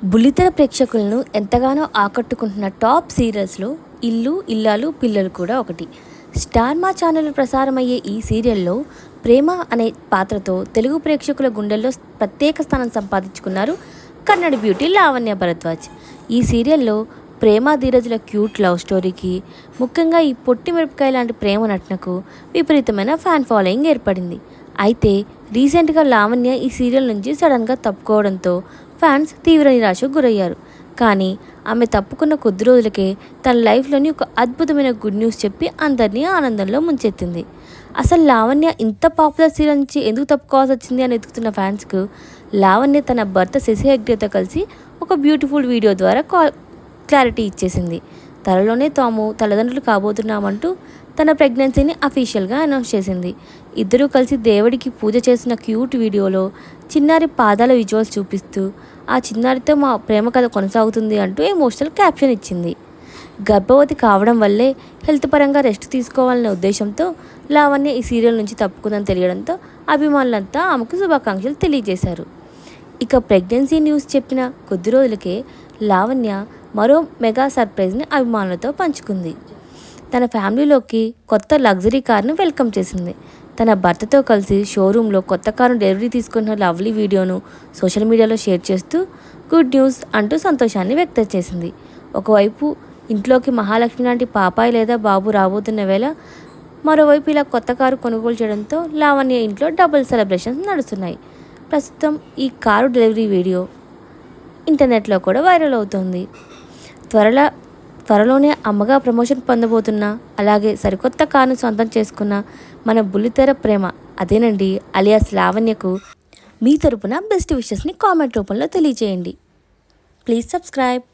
బుల్లితెర ప్రేక్షకులను ఎంతగానో ఆకట్టుకుంటున్న టాప్ సీరియల్స్లో ఇల్లు ఇల్లాలు పిల్లలు కూడా ఒకటి. స్టార్ మా ఛానల్లో ప్రసారమయ్యే ఈ సీరియల్లో ప్రేమ అనే పాత్రతో తెలుగు ప్రేక్షకుల గుండెల్లో ప్రత్యేక స్థానం సంపాదించుకున్నారు కన్నడ బ్యూటీ లావణ్య భరద్వాజ్. ఈ సీరియల్లో ప్రేమ ధీరజుల క్యూట్ లవ్ స్టోరీకి, ముఖ్యంగా ఈ పొట్టి మిరపకాయ లాంటి ప్రేమ నటనకు విపరీతమైన ఫ్యాన్ ఫాలోయింగ్ ఏర్పడింది. అయితే రీసెంట్గా లావణ్య ఈ సీరియల్ నుంచి సడన్గా తప్పుకోవడంతో ఫ్యాన్స్ తీవ్ర నిరాశకు గురయ్యారు. కానీ ఆమె తప్పుకున్న కొద్ది రోజులకే తన లైఫ్లోని ఒక అద్భుతమైన గుడ్ న్యూస్ చెప్పి అందరినీ ఆనందంలో ముంచెత్తింది. అసలు లావణ్య ఇంత పాపులర్ సీరియల్ నుంచి ఎందుకు తప్పుకోవాల్సి వచ్చింది అని ఎదుగుతున్న ఫ్యాన్స్కు లావణ్య తన భర్త శశి హెగ్డేతో కలిసి ఒక బ్యూటిఫుల్ వీడియో ద్వారా క్లారిటీ ఇచ్చేసింది. త్వరలోనే తాము తల్లిదండ్రులు కాబోతున్నామంటూ తన ప్రెగ్నెన్సీని అఫీషియల్గా అనౌన్స్ చేసింది. ఇద్దరూ కలిసి దేవుడికి పూజ చేసిన క్యూట్ వీడియోలో చిన్నారి పాదాల విజువల్స్ చూపిస్తూ ఆ చిన్నారితో మా ప్రేమ కథ కొనసాగుతుంది అంటూ ఎమోషనల్ క్యాప్షన్ ఇచ్చింది. గర్భవతి కావడం వల్లే హెల్త్ పరంగా రెస్ట్ తీసుకోవాలనే ఉద్దేశంతో లావణ్య ఈ సీరియల్ నుంచి తప్పుకుందని తెలియడంతో అభిమానులంతా ఆమెకు శుభాకాంక్షలు తెలియజేశారు. ఇక ప్రెగ్నెన్సీ న్యూస్ చెప్పిన కొద్ది రోజులకే లావణ్య మరో మెగా సర్ప్రైజ్ని అభిమానులతో పంచుకుంది. తన ఫ్యామిలీలోకి కొత్త లగ్జరీ కార్ను వెల్కమ్ చేసింది. తన భర్తతో కలిసి షోరూంలో కొత్త కారును డెలివరీ తీసుకున్న లవ్లీ వీడియోను సోషల్ మీడియాలో షేర్ చేస్తూ గుడ్ న్యూస్ అంటూ సంతోషాన్ని వ్యక్తం చేసింది. ఒకవైపు ఇంట్లోకి మహాలక్ష్మి లాంటి పాపాయి లేదా బాబు రాబోతున్న వేళ, మరోవైపు ఇలా కొత్త కారు కొనుగోలు చేయడంతో లావణ్య ఇంట్లో డబుల్ సెలబ్రేషన్స్ నడుస్తున్నాయి. ప్రస్తుతం ఈ కారు డెలివరీ వీడియో ఇంటర్నెట్లో కూడా వైరల్ అవుతోంది. త్వరలోనే అమ్మగా ప్రమోషన్ పొందబోతున్న, అలాగే సరికొత్త కారును సొంతం చేసుకున్న మన బుల్లితెర ప్రేమ అదేనండి అలియాస్ లావణ్యకు మీ తరపున బెస్ట్ విషెస్ని కామెంట్ రూపంలో తెలియజేయండి. Please subscribe.